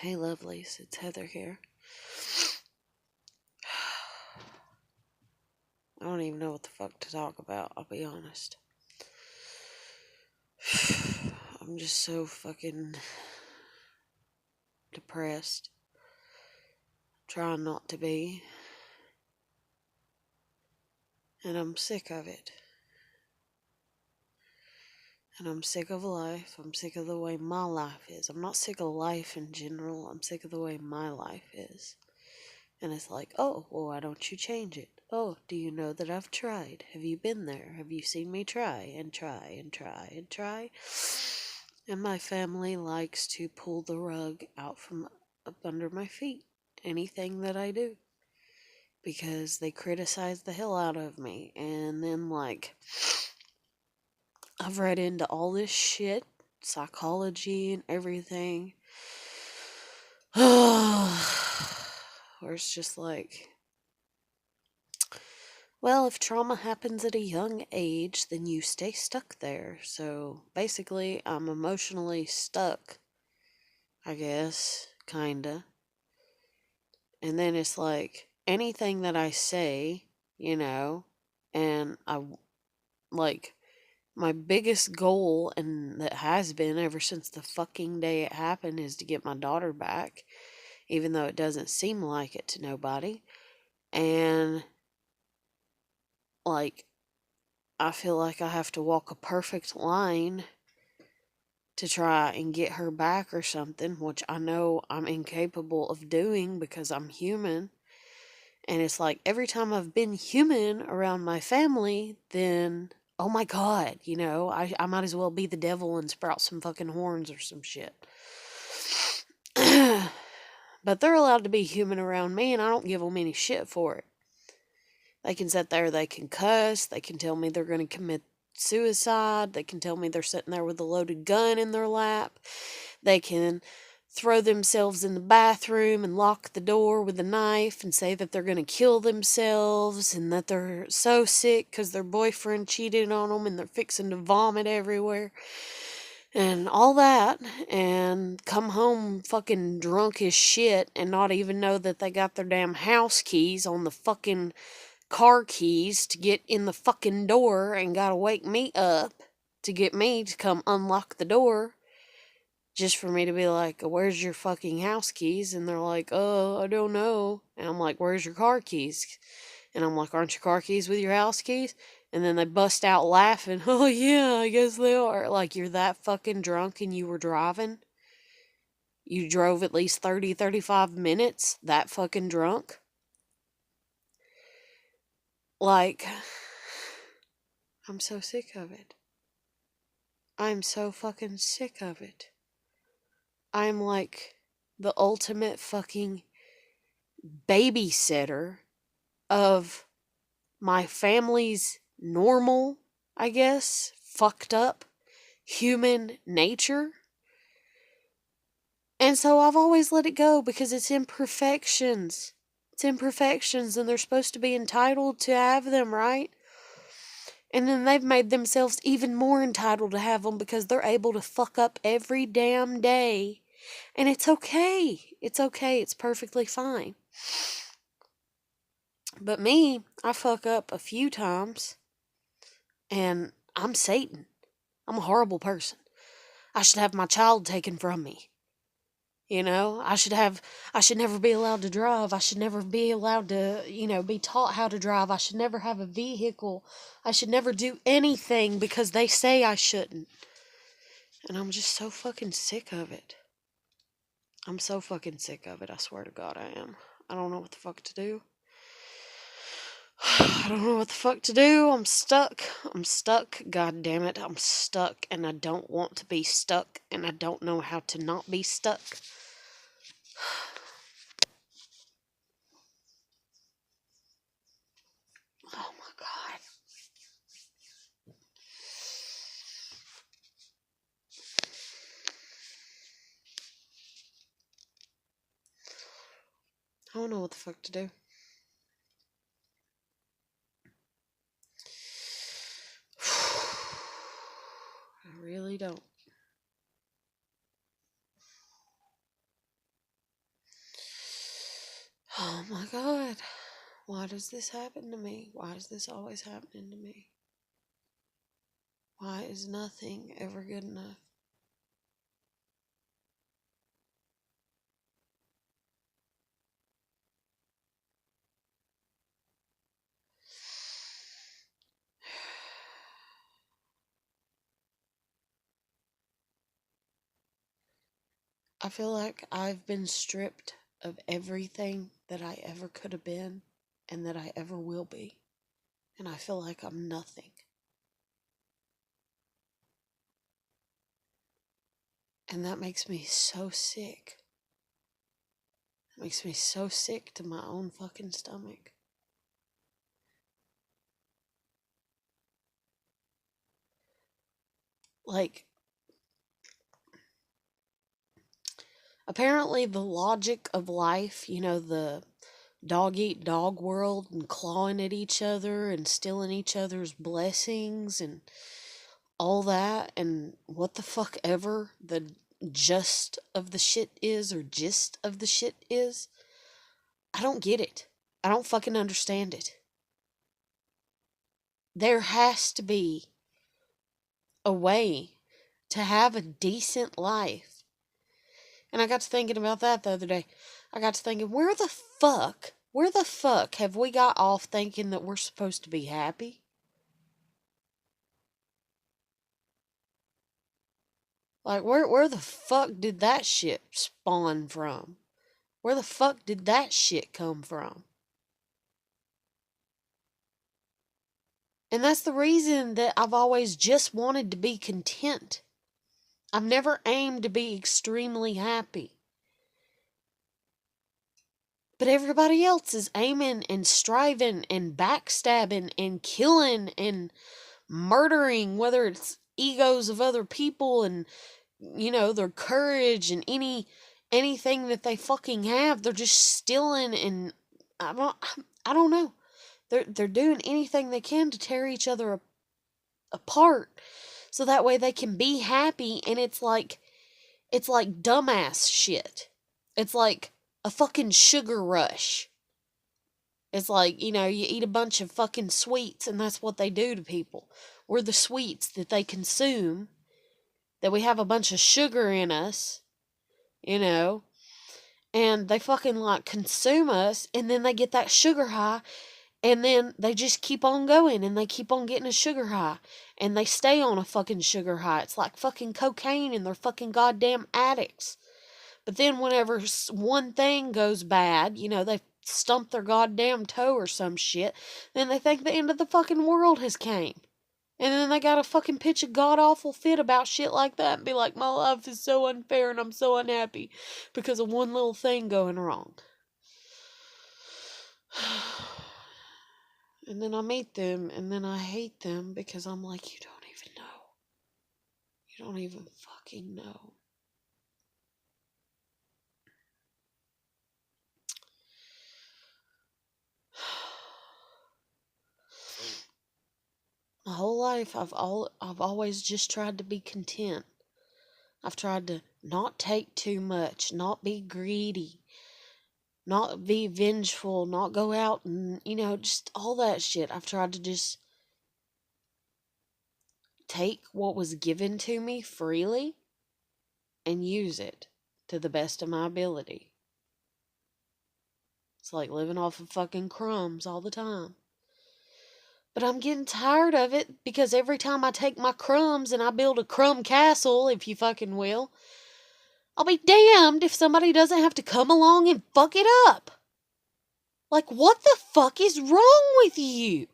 Hey lovelies, it's Heather here. I don't even know what the fuck to talk about, I'll be honest. I'm just so fucking depressed. Trying not to be. And I'm sick of it. And I'm sick of life. I'm sick of the way my life is. I'm not sick of life in general. I'm sick of the way my life is. And it's like, oh, well, why don't you change it? Oh, do you know that I've tried? Have you been there? Have you seen me try and try and try and try? And my family likes to pull the rug out from up under my feet. Anything that I do. Because they criticize the hell out of me. And then, like, I've read into all this shit, psychology and everything. Where it's just like, well, if trauma happens at a young age, then you stay stuck there. So basically, I'm emotionally stuck, I guess, kinda. And then it's like, anything that I say, and like, my biggest goal, and that has been ever since the fucking day it happened, is to get my daughter back, even though it doesn't seem like it to nobody. And, like, I feel like I have to walk a perfect line to try and get her back or something, which I know I'm incapable of doing because I'm human. And it's like every time I've been human around my family, then, oh my God, I might as well be the devil and sprout some fucking horns or some shit. But they're allowed to be human around me, and I don't give them any shit for it. They can sit there, they can cuss, they can tell me they're going to commit suicide, they can tell me they're sitting there with a loaded gun in their lap, they can throw themselves in the bathroom and lock the door with a knife and say that they're going to kill themselves and that they're so sick because their boyfriend cheated on them and they're fixing to vomit everywhere and all that, and come home fucking drunk as shit and not even know that they got their damn house keys on the fucking car keys to get in the fucking door, and gotta wake me up to get me to come unlock the door just for me to be like, where's your fucking house keys? And they're like, oh, I don't know. And I'm like, where's your car keys? And I'm like, aren't your car keys with your house keys? And then they bust out laughing. Oh, yeah, I guess they are. Like, you're that fucking drunk and you were driving? You drove at least 30, 35 minutes that fucking drunk? Like, I'm so sick of it. I'm so fucking sick of it. I'm like the ultimate fucking babysitter of my family's normal, I guess, fucked up human nature. And so I've always let it go because it's imperfections. It's imperfections, and they're supposed to be entitled to have them, right? And then they've made themselves even more entitled to have them because they're able to fuck up every damn day. And it's okay. It's okay. It's perfectly fine. But me, I fuck up a few times, and I'm Satan. I'm a horrible person. I should have my child taken from me. I should never be allowed to drive. I should never be allowed to, be taught how to drive. I should never have a vehicle. I should never do anything because they say I shouldn't. And I'm just so fucking sick of it. I'm so fucking sick of it. I swear to God I am. I don't know what the fuck to do. I don't know what the fuck to do. I'm stuck. I'm stuck. God damn it. I'm stuck, and I don't want to be stuck, and I don't know how to not be stuck. Oh my God. I don't know what the fuck to do. I really don't. my God, why does this happen to me? Why is this always happening to me? Why is nothing ever good enough? I feel like I've been stripped of everything that I ever could have been and that I ever will be. And I feel like I'm nothing. And that makes me so sick. It makes me so sick to my own fucking stomach. Like, apparently the logic of life, the dog eat dog world and clawing at each other and stealing each other's blessings and all that and what the fuck ever the just of the shit is or gist of the shit is. I don't get it. I don't fucking understand it. There has to be a way to have a decent life. And I got to thinking about that the other day. I got to thinking, where the fuck have we got off thinking that we're supposed to be happy? Like, where the fuck did that shit spawn from? Where the fuck did that shit come from? And that's the reason that I've always just wanted to be content. I've never aimed to be extremely happy. But everybody else is aiming and striving and backstabbing and killing and murdering, whether it's egos of other people and, their courage and anything that they fucking have. They're just stealing and I don't know. They're doing anything they can to tear each other apart so that way they can be happy. And it's like dumbass shit. It's like a fucking sugar rush. It's like, you eat a bunch of fucking sweets and that's what they do to people. We're the sweets that they consume, that we have a bunch of sugar in us, and they fucking like consume us and then they get that sugar high and then they just keep on going and they keep on getting a sugar high and they stay on a fucking sugar high. It's like fucking cocaine and they're fucking goddamn addicts. But then whenever one thing goes bad, they stump their goddamn toe or some shit, then they think the end of the fucking world has came. And then they gotta fucking pitch a god-awful fit about shit like that and be like, my life is so unfair and I'm so unhappy because of one little thing going wrong. And then I meet them and then I hate them because I'm like, you don't even know. You don't even fucking know. My whole life, I've always just tried to be content. I've tried to not take too much, not be greedy, not be vengeful, not go out and, just all that shit. I've tried to just take what was given to me freely and use it to the best of my ability. It's like living off of fucking crumbs all the time. But I'm getting tired of it because every time I take my crumbs and I build a crumb castle, if you fucking will, I'll be damned if somebody doesn't have to come along and fuck it up. Like, what the fuck is wrong with you?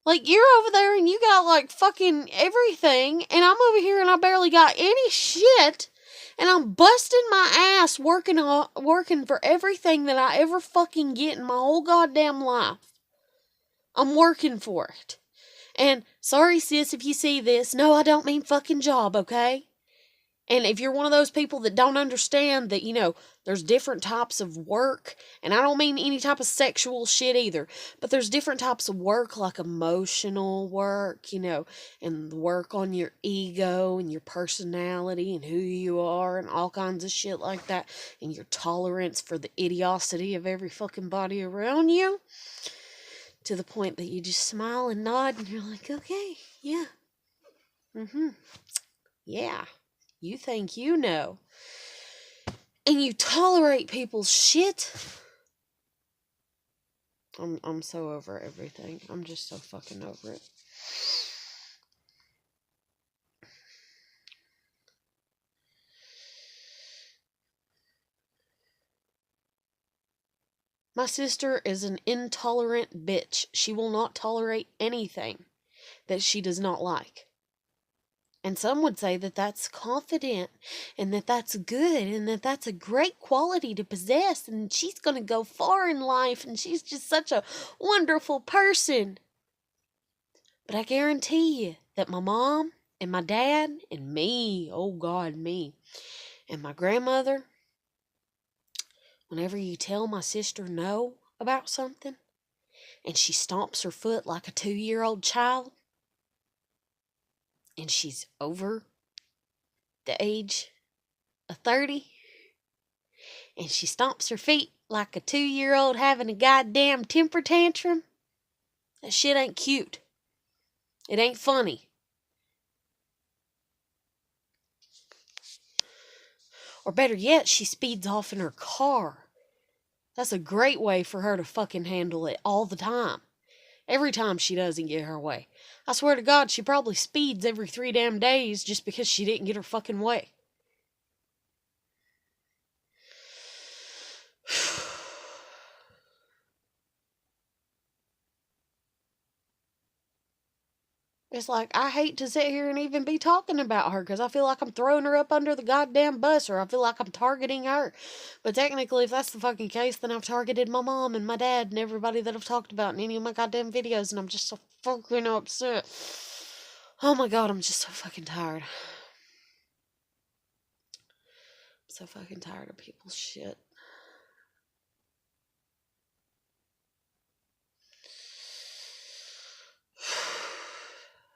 Like, you're over there and you got, like, fucking everything, and I'm over here and I barely got any shit, and I'm busting my ass working for everything that I ever fucking get in my whole goddamn life. I'm working for it. And, sorry sis if you see this, no, I don't mean fucking job, okay? And if you're one of those people that don't understand that, there's different types of work, and I don't mean any type of sexual shit either, but there's different types of work, like emotional work, and work on your ego and your personality and who you are and all kinds of shit like that, and your tolerance for the idiocy of every fucking body around you, to the point that you just smile and nod and you're like, okay, yeah, yeah. You think you know. And you tolerate people's shit. I'm so over everything. I'm just so fucking over it. My sister is an intolerant bitch. She will not tolerate anything that she does not like. And some would say that that's confident and that that's good and that that's a great quality to possess and she's going to go far in life and she's just such a wonderful person. But I guarantee you that my mom and my dad and me, oh God, me, and my grandmother, whenever you tell my sister no about something and she stomps her foot like a 2-year-old child and she's over the age of 30 and she stomps her feet like a 2-year-old having a goddamn temper tantrum, that shit ain't cute. It ain't funny. Or better yet, she speeds off in her car. That's a great way for her to fucking handle it all the time. Every time she doesn't get her way. I swear to God, she probably speeds every 3 damn days just because she didn't get her fucking way. It's like, I hate to sit here and even be talking about her because I feel like I'm throwing her up under the goddamn bus or I feel like I'm targeting her. But technically, if that's the fucking case, then I've targeted my mom and my dad and everybody that I've talked about in any of my goddamn videos and I'm just so fucking upset. Oh my God, I'm just so fucking tired. I'm so fucking tired of people's shit.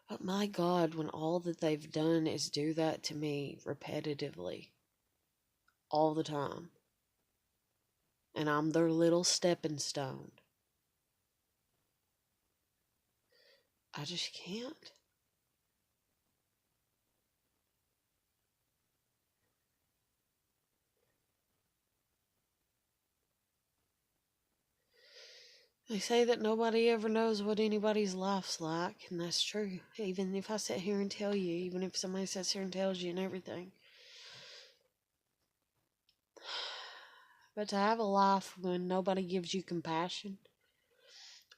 But my God, when all that they've done is do that to me repetitively, all the time, and I'm their little stepping stone, I just can't. They say that nobody ever knows what anybody's life's like, and that's true. Even if I sit here and tell you, even if somebody sits here and tells you and everything. But to have a life when nobody gives you compassion,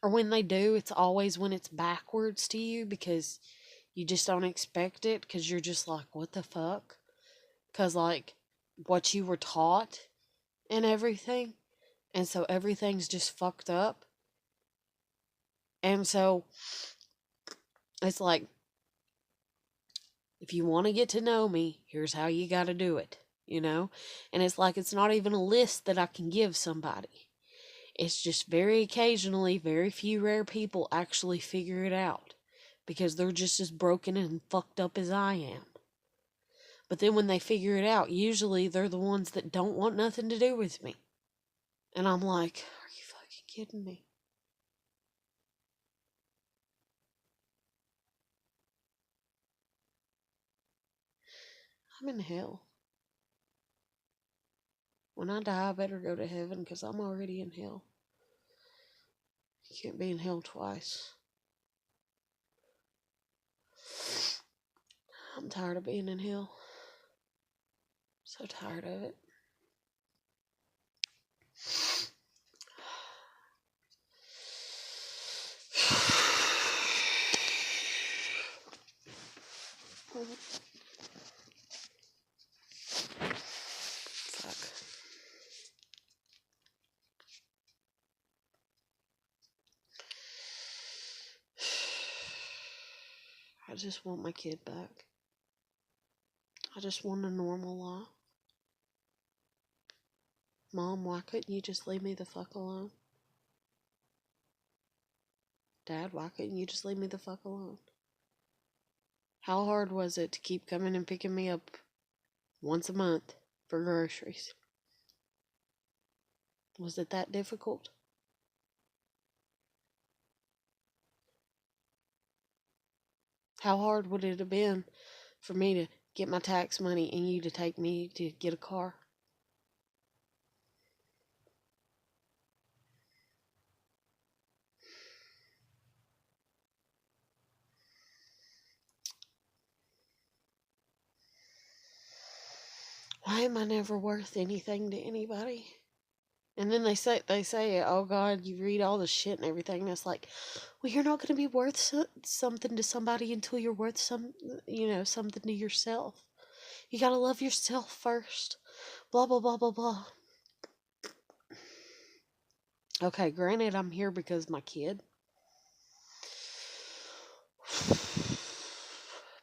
or when they do, it's always when it's backwards to you because you just don't expect it because you're just like, what the fuck? Because, like, what you were taught and everything. And so everything's just fucked up. And so it's like, if you want to get to know me, here's how you got to do it, And it's like, it's not even a list that I can give somebody. It's just very occasionally, very few rare people actually figure it out because they're just as broken and fucked up as I am. But then when they figure it out, usually they're the ones that don't want nothing to do with me. And I'm like, are you fucking kidding me? I'm in hell. When I die, I better go to heaven because I'm already in hell. You can't be in hell twice. I'm tired of being in hell. So tired of it. Fuck. I just want my kid back. I just want a normal life. Mom, why couldn't you just leave me the fuck alone? Dad, why couldn't you just leave me the fuck alone? How hard was it to keep coming and picking me up once a month for groceries? Was it that difficult? How hard would it have been for me to get my tax money and you to take me to get a car? Why am I never worth anything to anybody? And then they say, oh God, you read all the shit and everything, and it's like, well, you're not going to be worth something to somebody until you're worth something to yourself. You got to love yourself first. Blah, blah, blah, blah, blah. Okay, granted, I'm here because of my kid.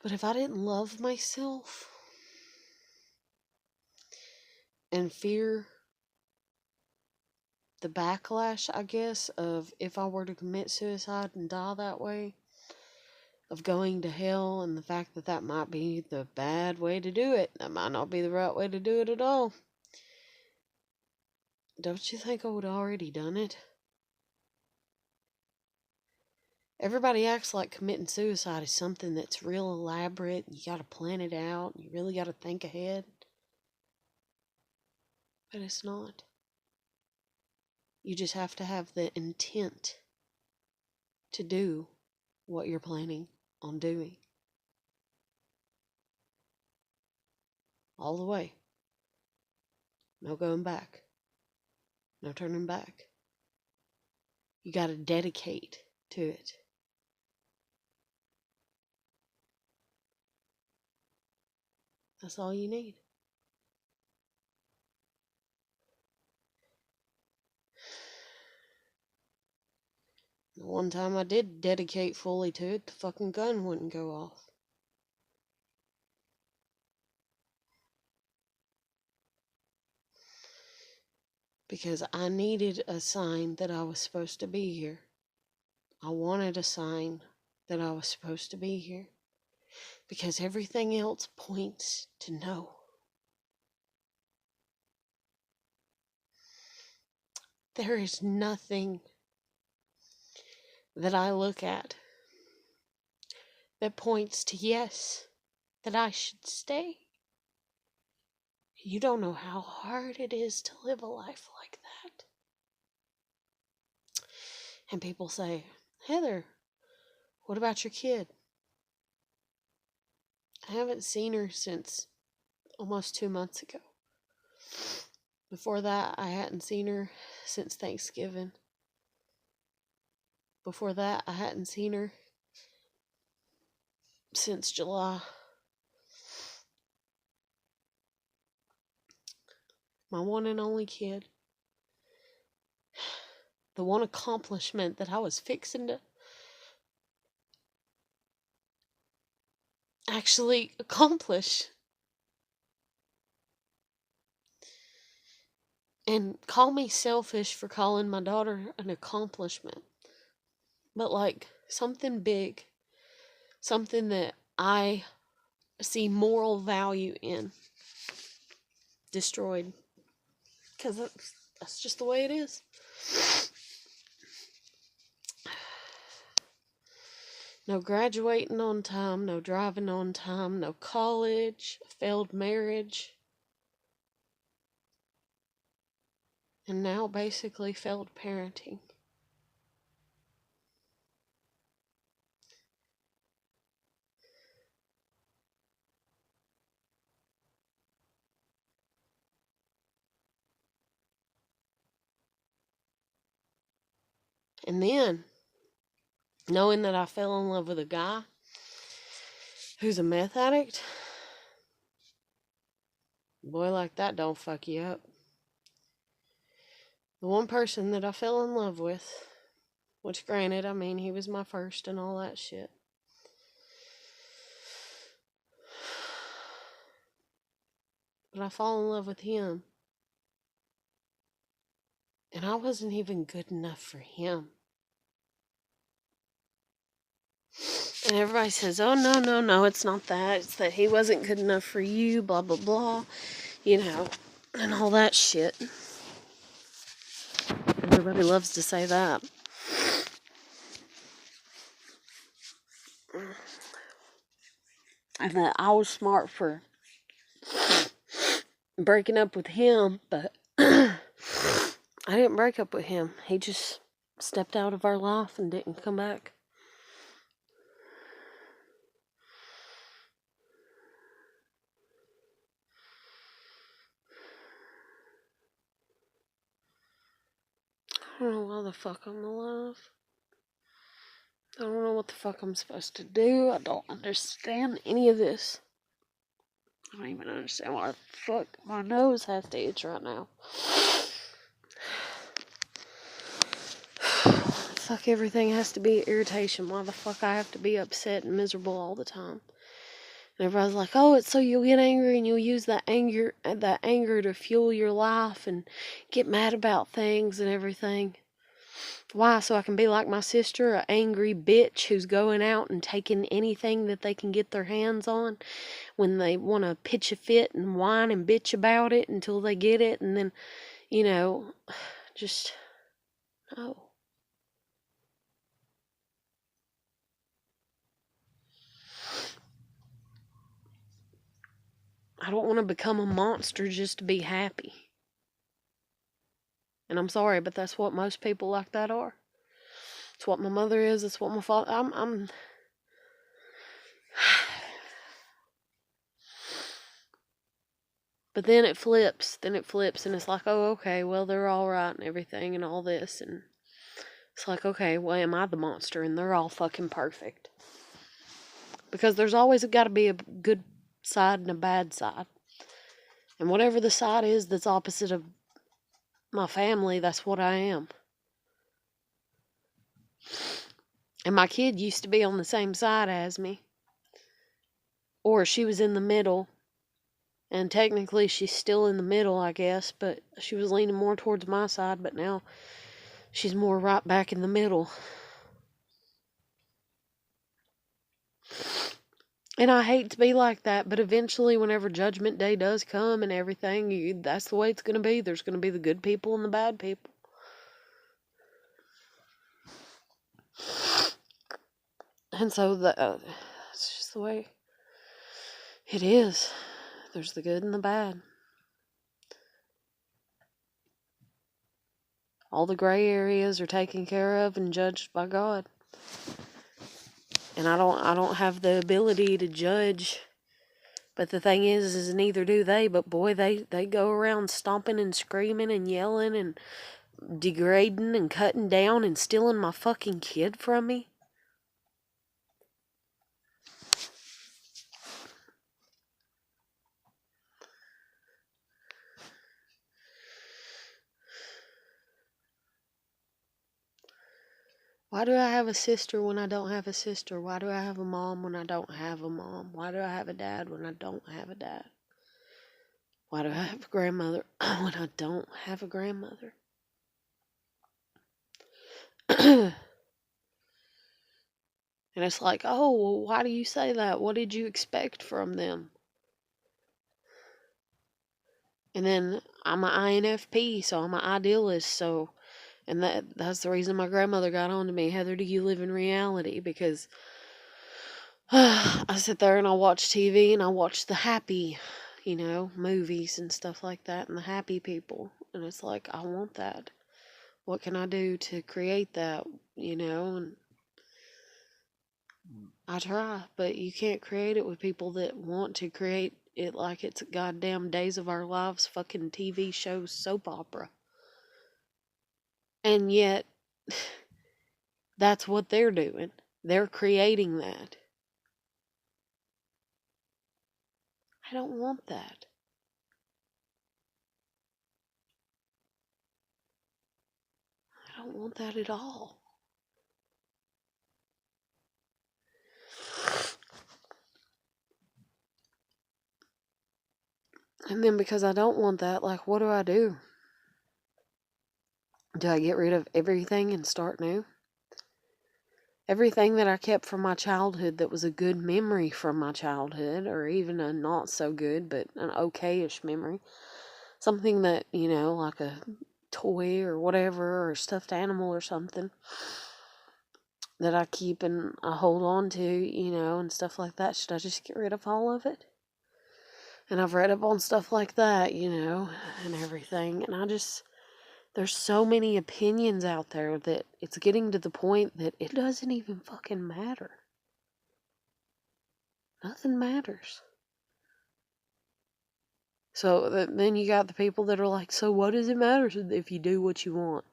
But if I didn't love myself and fear the backlash, I guess, of if I were to commit suicide and die that way, of going to hell, and the fact that that might be the bad way to do it, that might not be the right way to do it at all, don't you think I would have already done it? Everybody acts like committing suicide is something that's real elaborate, you gotta plan it out, you really gotta think ahead. But it's not. You just have to have the intent to do what you're planning on doing. All the way. No going back. No turning back. You gotta dedicate to it. That's all you need. The one time I did dedicate fully to it, the fucking gun wouldn't go off. Because I needed a sign that I was supposed to be here. I wanted a sign that I was supposed to be here. Because everything else points to no. There is nothing that I look at that points to yes, that I should stay. You don't know how hard it is to live a life like that. And people say, Heather, what about your kid? I haven't seen her since almost 2 months ago. Before that, I hadn't seen her since Thanksgiving. Before that, I hadn't seen her since July. My one and only kid. The one accomplishment that I was fixing to actually accomplish. And call me selfish for calling my daughter an accomplishment. But like something big. Something that I see moral value in. Destroyed. Because that's just the way it is. No graduating on time, no driving on time, no college, a failed marriage. And now basically failed parenting. And then, knowing that I fell in love with a guy who's a meth addict, a boy like that don't fuck you up. The one person that I fell in love with, which granted, I mean, he was my first and all that shit. but I fall in love with him. And I wasn't even good enough for him. And everybody says, oh, no, no, no, it's not that. It's that he wasn't good enough for you, blah, blah, blah. You know, and all that shit. Everybody loves to say that. And that I was smart for breaking up with him, but I didn't break up with him. He just stepped out of our life and didn't come back. I don't know why the fuck I'm alive. I don't know what the fuck I'm supposed to do. I don't understand any of this. I don't even understand why the fuck my nose has to itch right now. Fuck, everything has to be irritation. Why the fuck I have to be upset and miserable all the time? And everybody's like, oh, it's so you'll get angry and you'll use that anger to fuel your life and get mad about things and everything. Why? So I can be like my sister, an angry bitch who's going out and taking anything that they can get their hands on when they want to pitch a fit and whine and bitch about it until they get it, and then, you know, just, no. I don't want to become a monster just to be happy. And I'm sorry, but that's what most people like that are. It's what my mother is. It's what my father. But then it flips. And it's like, oh, okay, well, they're all right and everything and all this. And it's like, okay, well, am I the monster? And they're all fucking perfect. Because there's always got to be a good side and a bad side. And whatever the side is that's opposite of my family, that's what I am. And my kid used to be on the same side as me. Or she was in the middle. And technically she's still in the middle, I guess. But she was leaning more towards my side. But now she's more right back in the middle. And I hate to be like that. But eventually, whenever Judgment Day does come and everything, that's the way it's going to be. There's going to be the good people and the bad people. And so it's just the way it is. There's the good and the bad. All the gray areas are taken care of and judged by God. And I don't have the ability to judge. But the thing is neither do they. But boy, they go around stomping and screaming and yelling and degrading and cutting down and stealing my fucking kid from me. Why do I have a sister when I don't have a sister? Why do I have a mom when I don't have a mom? Why do I have a dad when I don't have a dad? Why do I have a grandmother when I don't have a grandmother? And it's like, oh, well, why do you say that? What did you expect from them? And then I'm an INFP, so I'm an idealist, so, and that's the reason my grandmother got on to me. Heather, do you live in reality? Because I sit there and I watch TV and I watch the happy, movies and stuff like that, and the happy people. And it's like, I want that. What can I do to create that, and I try, but you can't create it with people that want to create it like it's a goddamn Days of Our Lives fucking TV show soap opera. And yet, that's what they're doing. They're creating that. I don't want that. I don't want that at all. And then because I don't want that, like, what do? Do I get rid of everything and start new? Everything that I kept from my childhood that was a good memory from my childhood, or even a not so good, but an okayish memory. Something that, like a toy or whatever, or a stuffed animal or something that I keep and I hold on to, and stuff like that. Should I just get rid of all of it? And I've read up on stuff like that, and everything. And there's so many opinions out there that it's getting to the point that it doesn't even fucking matter. Nothing matters. So then you got the people that are like, so what does it matter if you do what you want?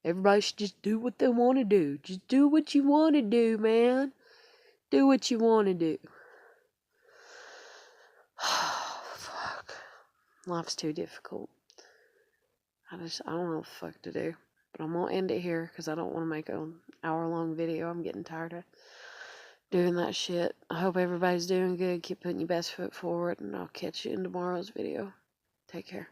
Everybody should just do what they want to do. Just do what you want to do, man. Do what you want to do. Fuck. Life's too difficult. I don't know what the fuck to do. But I'm going to end it here because I don't want to make an hour-long video. I'm getting tired of doing that shit. I hope everybody's doing good. Keep putting your best foot forward, and I'll catch you in tomorrow's video. Take care.